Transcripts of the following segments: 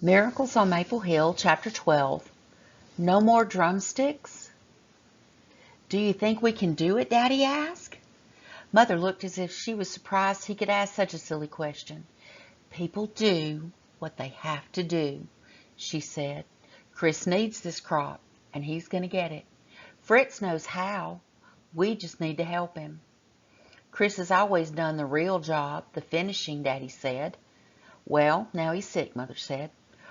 Miracles on Maple Hill, Chapter 12. No more drumsticks? Do you think we can do it, Daddy asked. Mother looked as if she was surprised he could ask such a silly question. People do what they have to do, she said. Chris needs this crop, and he's going to get it. Fritz knows how. We just need to help him. Chris has always done the real job, the finishing, Daddy said. Well, now he's sick, Mother said.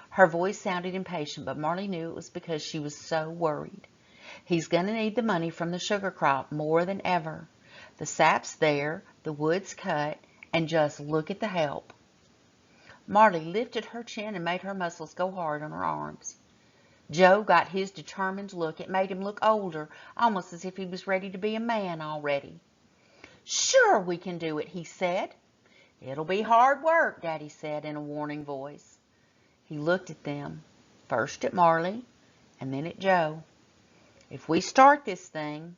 Her voice sounded impatient, but Marley knew it was because she was so worried. He's going to need the money from the sugar crop more than ever. The sap's there, the wood's cut, and just look at the help. Marley lifted her chin and made her muscles go hard on her arms. Joe got his determined look. It made him look older, almost as if he was ready to be a man already. Sure we can do it, he said. It'll be hard work, Daddy said in a warning voice. He looked at them, first at Marley, and then at Joe. If we start this thing,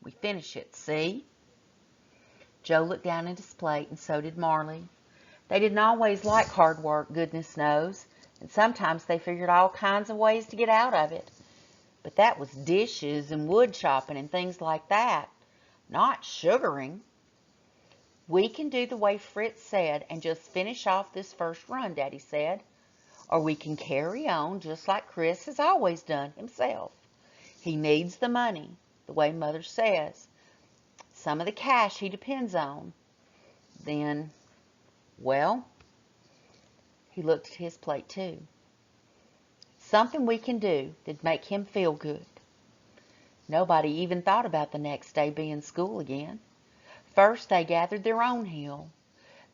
we finish it, see? Joe looked down at his plate, and so did Marley. They didn't always like hard work, goodness knows, and sometimes they figured all kinds of ways to get out of it. But that was dishes and wood chopping and things like that, not sugaring. We can do the way Fritz said and just finish off this first run, Daddy said. Or we can carry on just like Chris has always done himself. He needs the money, the way Mother says. Some of the cash he depends on. Then, well, he looked at his plate too. Something we can do that'd make him feel good. Nobody even thought about the next day being school again. First, they gathered their own hill.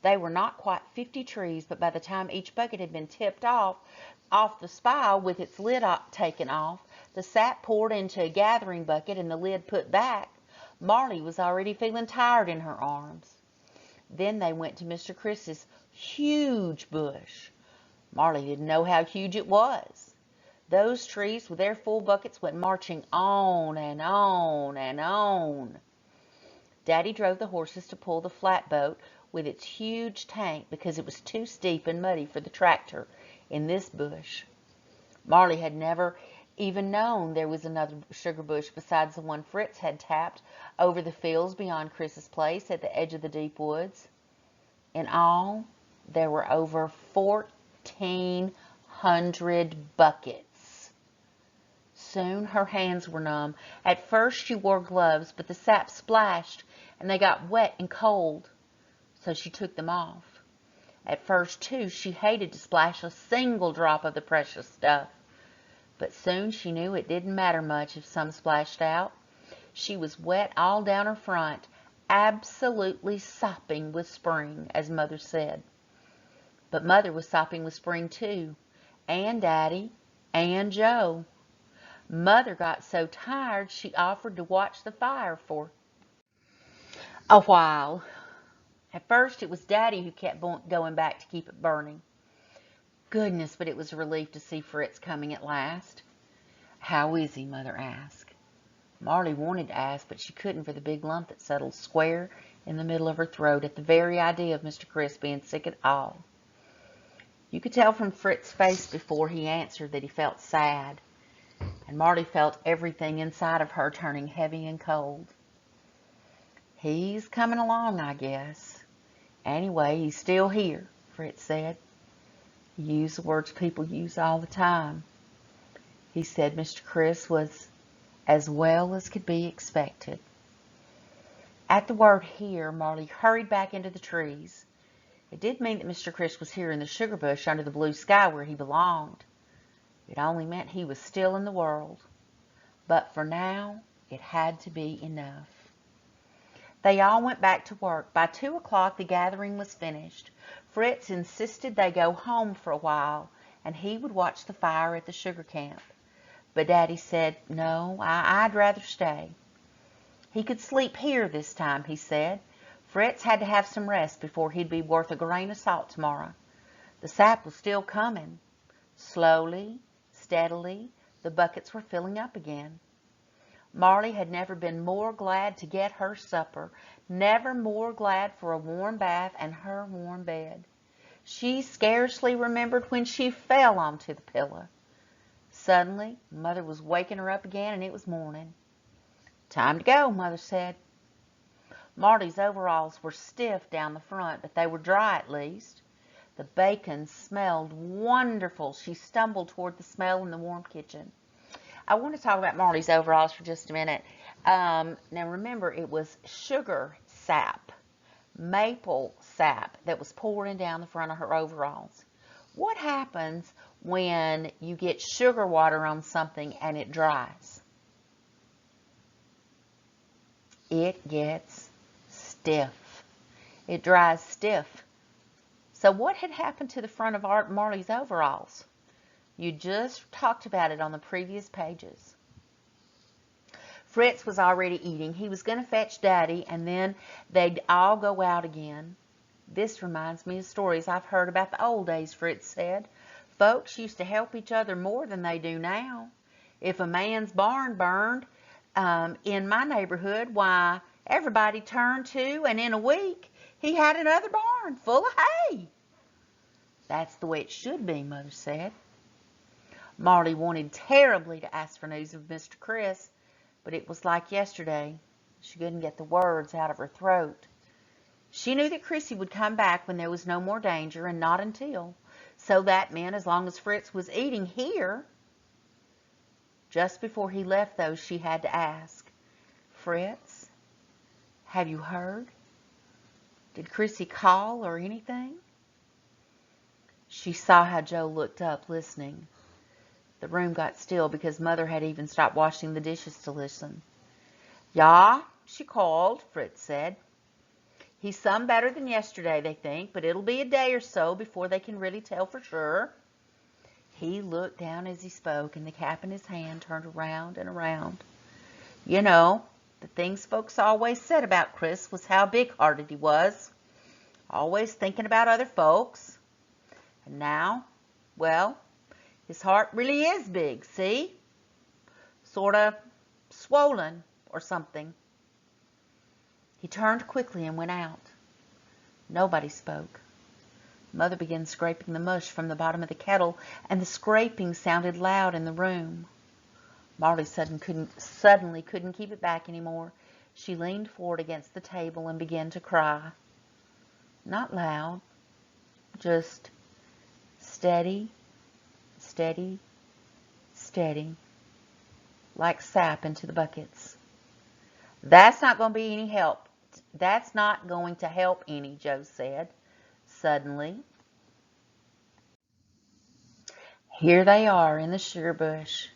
They were not quite 50 trees, but by the time each bucket had been tipped off the spile with its lid taken off, the sap poured into a gathering bucket and the lid put back, Marley was already feeling tired in her arms. Then they went to Mr. Chris's huge bush. Marley didn't know how huge it was. Those trees with their full buckets went marching on and on and on. Daddy drove the horses to pull the flatboat with its huge tank because it was too steep and muddy for the tractor in this bush. Marley had never even known there was another sugar bush besides the one Fritz had tapped over the fields beyond Chris's place at the edge of the deep woods. In all, there were over 1,400 buckets. Soon her hands were numb. At first she wore gloves, but the sap splashed and they got wet and cold, so she took them off. At first, too, she hated to splash a single drop of the precious stuff, but soon she knew it didn't matter much if some splashed out. She was wet all down her front, absolutely sopping with spring, as Mother said. But Mother was sopping with spring, too, and Daddy, and Joe. Mother got so tired she offered to watch the fire for a while. At first, it was Daddy who kept going back to keep it burning. Goodness, but it was a relief to see Fritz coming at last. How is he? Mother asked. Marley wanted to ask, but she couldn't for the big lump that settled square in the middle of her throat at the very idea of Mr. Chris being sick at all. You could tell from Fritz's face before he answered that he felt sad, and Marley felt everything inside of her turning heavy and cold. He's coming along, I guess. Anyway, he's still here, Fritz said. He used the words people use all the time. He said Mr. Chris was as well as could be expected. At the word here, Marley hurried back into the trees. It did mean that Mr. Chris was here in the sugar bush under the blue sky where he belonged. It only meant he was still in the world. But for now, it had to be enough. They all went back to work. By 2 o'clock, the gathering was finished. Fritz insisted they go home for a while, and he would watch the fire at the sugar camp. But Daddy said, no, I'd rather stay. He could sleep here this time, he said. Fritz had to have some rest before he'd be worth a grain of salt tomorrow. The sap was still coming. Slowly, steadily, the buckets were filling up again. Marley had never been more glad to get her supper, never more glad for a warm bath and her warm bed. She scarcely remembered when she fell onto the pillow. Suddenly, Mother was waking her up again, and it was morning. "Time to go," Mother said. Marty's overalls were stiff down the front, but they were dry at least. The bacon smelled wonderful. She stumbled toward the smell in the warm kitchen. I want to talk about Marty's overalls for just a minute. Now remember, it was sugar sap, maple sap that was pouring down the front of her overalls. What happens when you get sugar water on something and it dries? It gets stiff. It dries stiff. So what had happened to the front of Marley's overalls? You just talked about it on the previous pages. Fritz was already eating. He was going to fetch Daddy, and then they'd all go out again. "This reminds me of stories I've heard about the old days," Fritz said. "Folks used to help each other more than they do now. If a man's barn burned in my neighborhood, why, everybody turned to, and in a week, he had another barn full of hay." "That's the way it should be," Mother said. Marty wanted terribly to ask for news of Mr. Chris, but it was like yesterday. She couldn't get the words out of her throat. She knew that Chrissy would come back when there was no more danger, and not until. So that meant as long as Fritz was eating here. Just before he left, though, she had to ask, "Fritz, have you heard? Did Chrissy call or anything?" She saw how Joe looked up, listening. The room got still because Mother had even stopped washing the dishes to listen. "Yeah, she called," Fritz said. "He's some better than yesterday, they think, but it'll be a day or so before they can really tell for sure." He looked down as he spoke, and the cap in his hand turned around and around. "You know, the things folks always said about Chris was how big-hearted he was, always thinking about other folks. And now, well, his heart really is big, see? Sort of swollen or something." He turned quickly and went out. Nobody spoke. Mother began scraping the mush from the bottom of the kettle, and the scraping sounded loud in the room. Marty suddenly couldn't keep it back anymore. She leaned forward against the table and began to cry. Not loud, just steady, steady, steady, like sap into the buckets. "That's not going to be any help. That's not going to help any," Joe said suddenly. "Here they are in the sugar bush,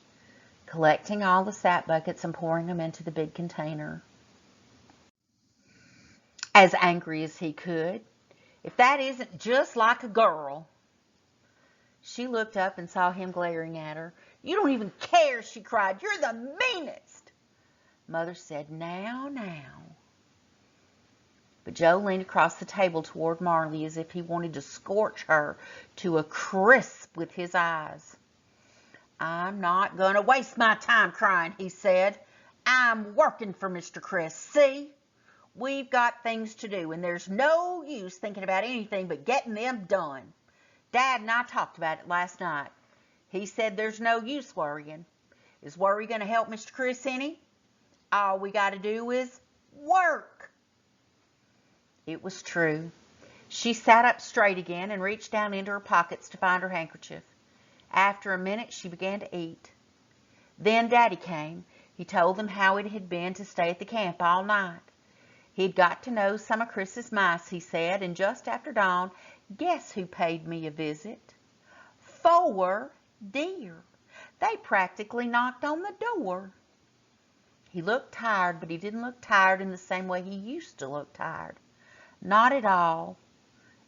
collecting all the sap buckets and pouring them into the big container." As angry as he could. "If that isn't just like a girl." She looked up and saw him glaring at her. "You don't even care," she cried. "You're the meanest." Mother said, "Now, now." But Joe leaned across the table toward Marley as if he wanted to scorch her to a crisp with his eyes. "I'm not going to waste my time crying," he said. "I'm working for Mr. Chris, see? We've got things to do, and there's no use thinking about anything but getting them done. Dad and I talked about it last night. He said there's no use worrying. Is worry going to help Mr. Chris any? All we got to do is work." It was true. She sat up straight again and reached down into her pockets to find her handkerchief. After a minute, she began to eat. Then Daddy came. He told them how it had been to stay at the camp all night. He'd got to know some of Chris's mice, he said, and just after dawn, guess who paid me a visit? 4 deer. They practically knocked on the door. He looked tired, but he didn't look tired in the same way he used to look tired. Not at all.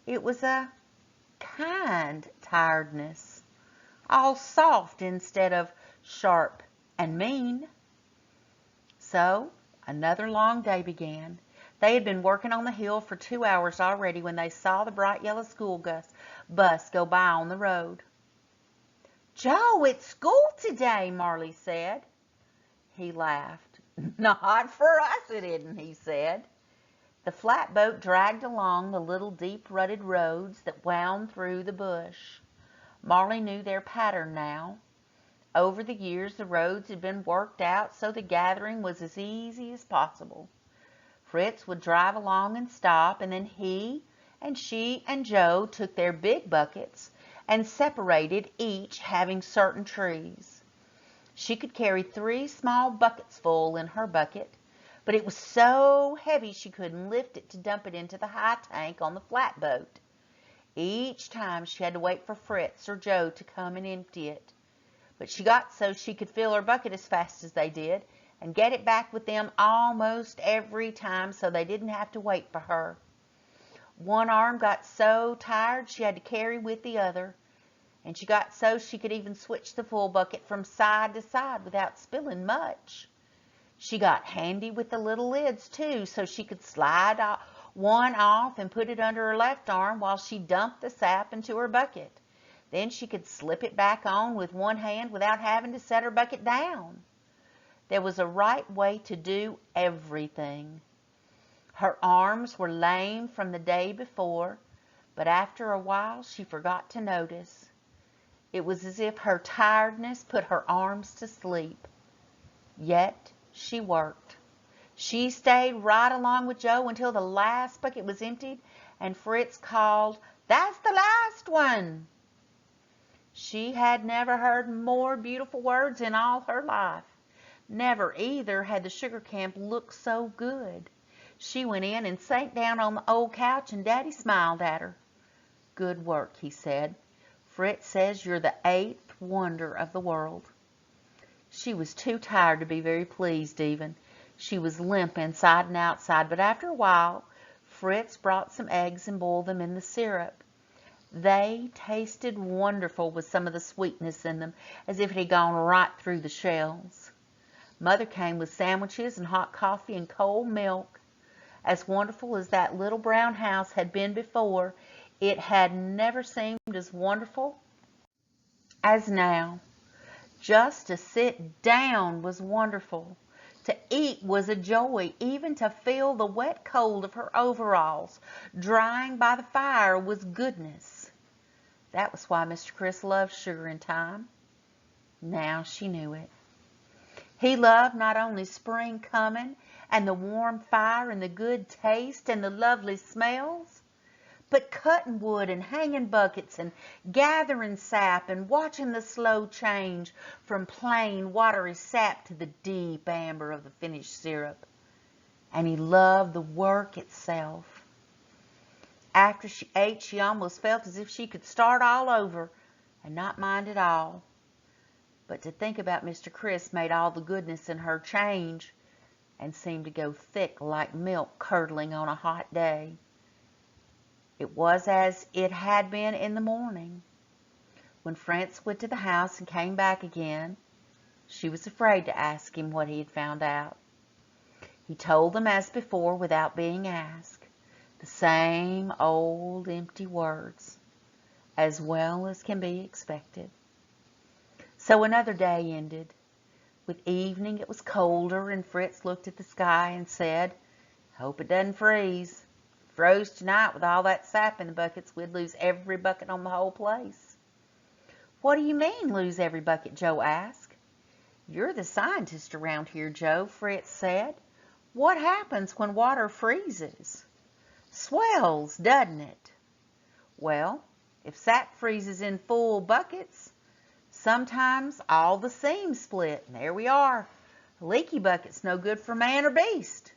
It was a kind tiredness, all soft instead of sharp and mean. So another long day began. They had been working on the hill for 2 hours already when they saw the bright yellow school bus go by on the road. "Joe, it's school today," Marley said. He laughed. "Not for us, it isn't," he said. The flatboat dragged along the little deep-rutted roads that wound through the bush. Marley knew their pattern now. Over the years, the roads had been worked out so the gathering was as easy as possible. Fritz would drive along and stop, and then he and she and Joe took their big buckets and separated, each having certain trees. She could carry 3 small buckets full in her bucket, but it was so heavy she couldn't lift it to dump it into the high tank on the flatboat. Each time she had to wait for Fritz or Joe to come and empty it. But she got so she could fill her bucket as fast as they did and get it back with them almost every time so they didn't have to wait for her. One arm got so tired she had to carry with the other, and she got so she could even switch the full bucket from side to side without spilling much. She got handy with the little lids too, so she could slide one off and put it under her left arm while she dumped the sap into her bucket. Then she could slip it back on with one hand without having to set her bucket down. There was a right way to do everything. Her arms were lame from the day before, but after a while she forgot to notice. It was as if her tiredness put her arms to sleep. Yet she worked. She stayed right along with Joe until the last bucket was emptied, and Fritz called, "That's the last one." She had never heard more beautiful words in all her life. Never either had the sugar camp looked so good. She went in and sank down on the old couch, and Daddy smiled at her. "Good work," he said. "Fritz says you're the 8th wonder of the world." She was too tired to be very pleased even. She was limp inside and outside, but after a while, Fritz brought some eggs and boiled them in the syrup. They tasted wonderful with some of the sweetness in them, as if it had gone right through the shells. Mother came with sandwiches and hot coffee and cold milk. As wonderful as that little brown house had been before, it had never seemed as wonderful as now. Just to sit down was wonderful. To eat was a joy. Even to feel the wet cold of her overalls drying by the fire was goodness. That was why Mr. Chris loved Sugar in Time. Now she knew it. He loved not only spring coming and the warm fire and the good taste and the lovely smells, but cutting wood and hanging buckets and gathering sap and watching the slow change from plain watery sap to the deep amber of the finished syrup. And he loved the work itself. After she ate, she almost felt as if she could start all over and not mind at all. But to think about Mr. Chris made all the goodness in her change and seemed to go thick like milk curdling on a hot day. It was as it had been in the morning. When Fritz went to the house and came back again, she was afraid to ask him what he had found out. He told them as before without being asked, the same old empty words, as well as can be expected. So another day ended. With evening it was colder, and Fritz looked at the sky and said, "Hope it doesn't freeze. If it froze tonight with all that sap in the buckets, we'd lose every bucket on the whole place." "What do you mean, lose every bucket?" Joe asked. "You're the scientist around here, Joe," Fritz said. "What happens when water freezes?" "Swells, doesn't it?" "Well, if sap freezes in full buckets, sometimes all the seams split, and there we are. A leaky bucket's no good for man or beast."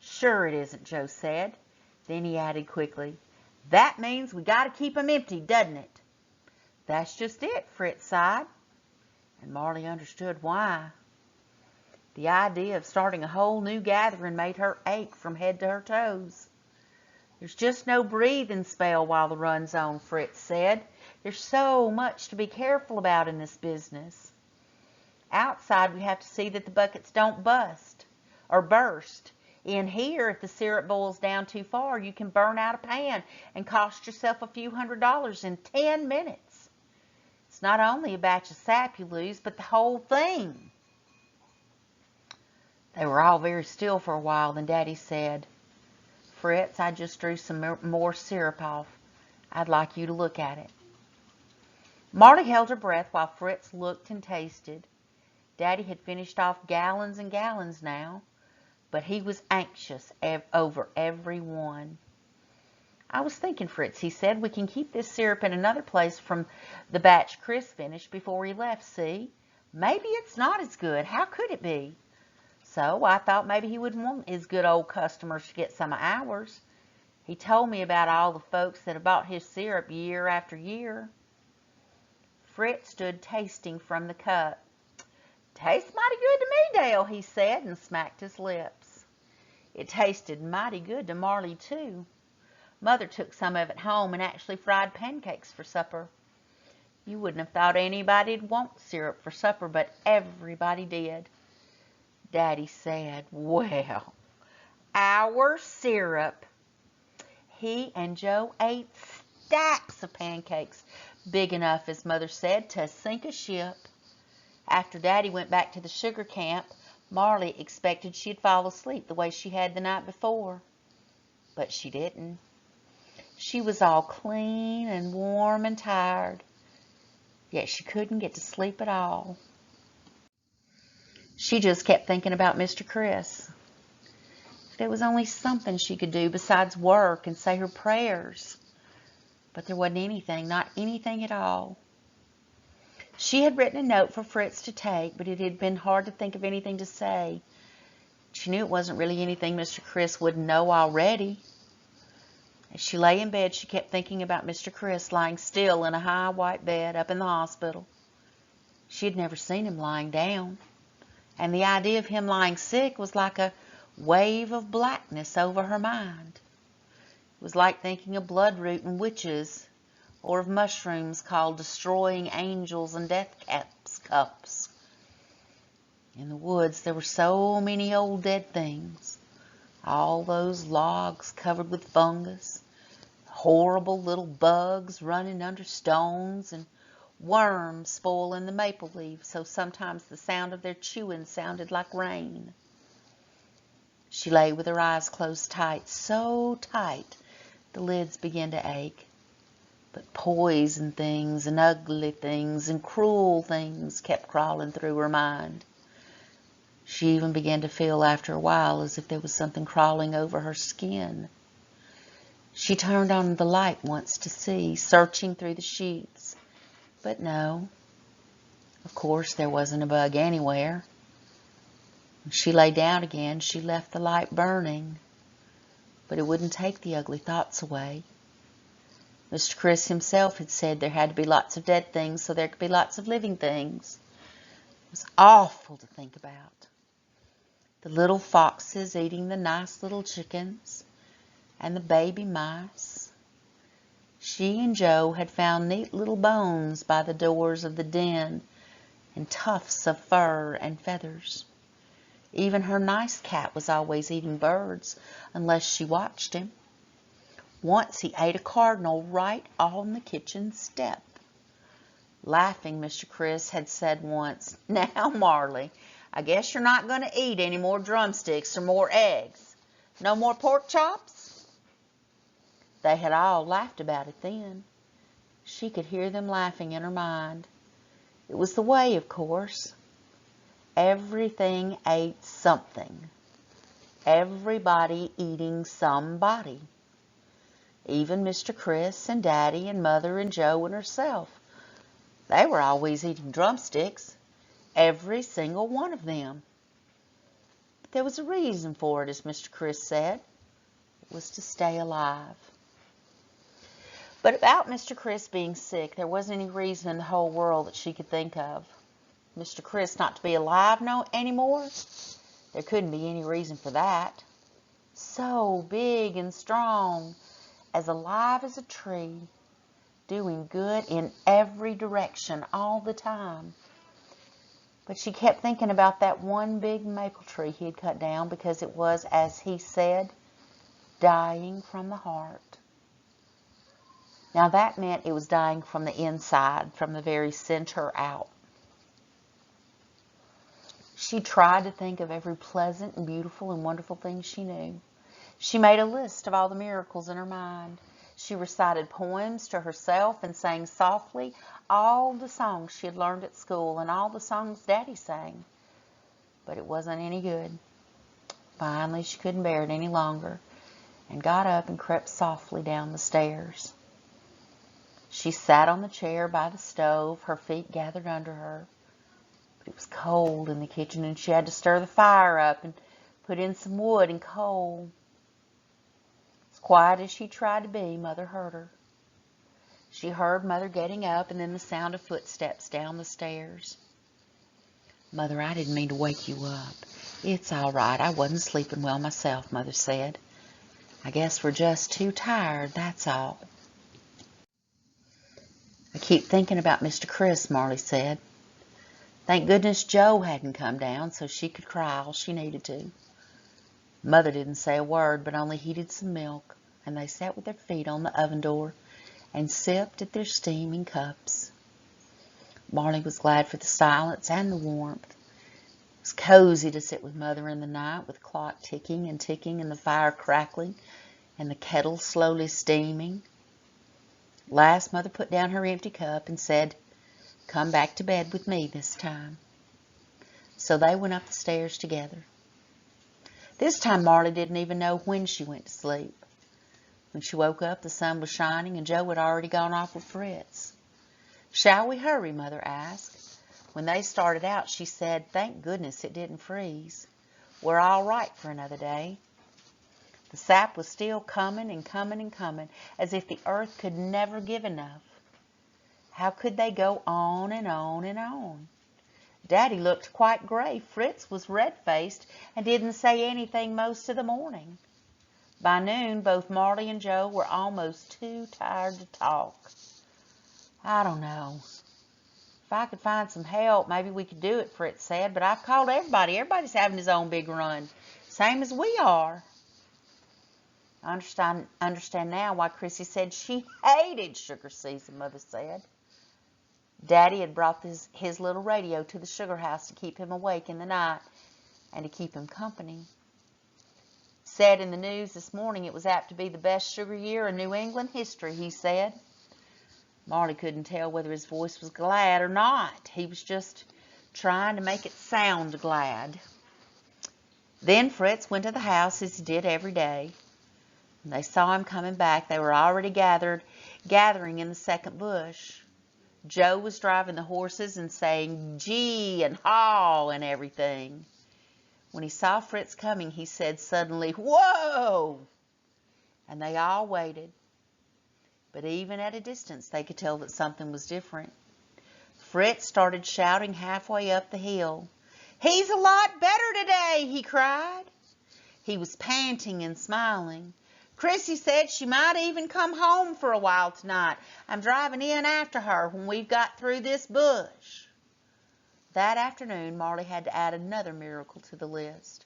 "Sure it isn't," Joe said. Then he added quickly, "That means we got to keep 'em empty, doesn't it?" "That's just it," Fritz sighed. And Marley understood why. The idea of starting a whole new gathering made her ache from head to her toes. "There's just no breathing spell while the run's on," Fritz said. "There's so much to be careful about in this business. Outside, we have to see that the buckets don't bust or burst. In here, if the syrup boils down too far, you can burn out a pan and cost yourself a few $100s in 10 minutes. It's not only a batch of sap you lose, but the whole thing." They were all very still for a while. Then Daddy said, Fritz, I just drew some more syrup off. I'd like you to look at it. Marley held her breath while Fritz looked and tasted. Daddy had finished off gallons and gallons now, but he was anxious over every one. I was thinking, Fritz, he said, we can keep this syrup in another place from the batch Chris finished before he left, see? Maybe it's not as good. How could it be? So I thought maybe he wouldn't want his good old customers to get some of ours. He told me about all the folks that have bought his syrup year after year. Fritz stood tasting from the cup. Tastes mighty good to me, Dale, he said, and smacked his lips. It tasted mighty good to Marley, too. Mother took some of it home and actually fried pancakes for supper. You wouldn't have thought anybody'd want syrup for supper, but everybody did. Daddy said, well, our syrup. He and Joe ate stacks of pancakes, big enough, as Mother said, to sink a ship. After Daddy went back to the sugar camp, Marley expected she'd fall asleep the way she had the night before. But she didn't. She was all clean and warm and tired, yet she couldn't get to sleep at all. She just kept thinking about Mr. Chris. If there was only something she could do besides work and say her prayers. But there wasn't anything, not anything at all. She had written a note for Fritz to take, but it had been hard to think of anything to say. She knew it wasn't really anything Mr. Chris wouldn't know already. As she lay in bed, she kept thinking about Mr. Chris lying still in a high white bed up in the hospital. She had never seen him lying down, and the idea of him lying sick was like a wave of blackness over her mind. It was like thinking of bloodroot and witches, or of mushrooms called destroying angels and death cups. In the woods, there were so many old dead things. All those logs covered with fungus, horrible little bugs running under stones, and worms spoiling the maple leaves, so sometimes the sound of their chewing sounded like rain. She lay with her eyes closed tight, so tight the lids began to ache. But poison things and ugly things and cruel things kept crawling through her mind. She even began to feel after a while as if there was something crawling over her skin. She turned on the light once to see, searching through the sheets. But no, of course there wasn't a bug anywhere. When she lay down again, she left the light burning. But it wouldn't take the ugly thoughts away. Mr. Chris himself had said there had to be lots of dead things so there could be lots of living things. It was awful to think about. The little foxes eating the nice little chickens, and the baby mice. She and Joe had found neat little bones by the doors of the den, and tufts of fur and feathers. Even her nice cat was always eating birds, unless she watched him. Once he ate a cardinal right on the kitchen step. Laughing, Mr. Chris had said once, "Now, Marley, I guess you're not going to eat any more drumsticks or more eggs. No more pork chops?" They had all laughed about it then. She could hear them laughing in her mind. It was the way, of course. Everything ate something. Everybody eating somebody. Even Mr. Chris and Daddy and Mother and Joe and herself. They were always eating drumsticks. Every single one of them. But there was a reason for it, as Mr. Chris said. It was to stay alive. But about Mr. Chris being sick, there wasn't any reason in the whole world that she could think of. Mr. Chris not to be alive anymore? There couldn't be any reason for that. So big and strong, as alive as a tree, doing good in every direction all the time. But she kept thinking about that one big maple tree he had cut down because it was, as he said, dying from the heart. Now that meant it was dying from the inside, from the very center out. She tried to think of every pleasant and beautiful and wonderful thing she knew. She made a list of all the miracles in her mind. She recited poems to herself and sang softly all the songs she had learned at school and all the songs Daddy sang. But it wasn't any good. Finally, she couldn't bear it any longer and got up and crept softly down the stairs. She sat on the chair by the stove, her feet gathered under her. But it was cold in the kitchen and she had to stir the fire up and put in some wood and coal. As quiet as she tried to be, Mother heard her. She heard Mother getting up and then the sound of footsteps down the stairs. "Mother, I didn't mean to wake you up. It's all right. I wasn't sleeping well myself," Mother said. "I guess we're just too tired, that's all." "I keep thinking about Mr. Chris," Marley said. Thank goodness Joe hadn't come down so she could cry all she needed to. Mother didn't say a word, but only heated some milk, and they sat with their feet on the oven door and sipped at their steaming cups. Marley was glad for the silence and the warmth. It was cozy to sit with Mother in the night, with the clock ticking and ticking and the fire crackling and the kettle slowly steaming. Last, Mother put down her empty cup and said, "Come back to bed with me this time." So they went up the stairs together. This time Marley didn't even know when she went to sleep. When she woke up, the sun was shining and Joe had already gone off with Fritz. "Shall we hurry?" Mother asked. When they started out, she said, "Thank goodness it didn't freeze. We're all right for another day." The sap was still coming and coming and coming, as if the earth could never give enough. How could they go on and on and on? Daddy looked quite gray. Fritz was red-faced and didn't say anything most of the morning. By noon, both Marley and Joe were almost too tired to talk. "I don't know. If I could find some help, maybe we could do it," Fritz said. "But I've called everybody. Everybody's having his own big run, same as we are." "I understand now why Chrissy said she hated sugar season," Mother said. Daddy had brought his little radio to the sugar house to keep him awake in the night and to keep him company. "Said in the news this morning it was apt to be the best sugar year in New England history," he said. Marley couldn't tell whether his voice was glad or not. He was just trying to make it sound glad. Then Fritz went to the house as he did every day. When they saw him coming back, they were already gathering in the second bush. Joe was driving the horses and saying gee and haw and everything. When he saw Fritz coming, he said suddenly, "Whoa!" And they all waited. But even at a distance, they could tell that something was different. Fritz started shouting halfway up the hill. "He's a lot better today," he cried. He was panting and smiling. "Chrissy said she might even come home for a while tonight. I'm driving in after her when we've got through this bush." That afternoon, Marley had to add another miracle to the list.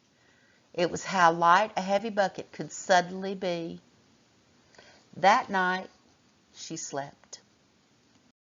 It was how light a heavy bucket could suddenly be. That night, she slept.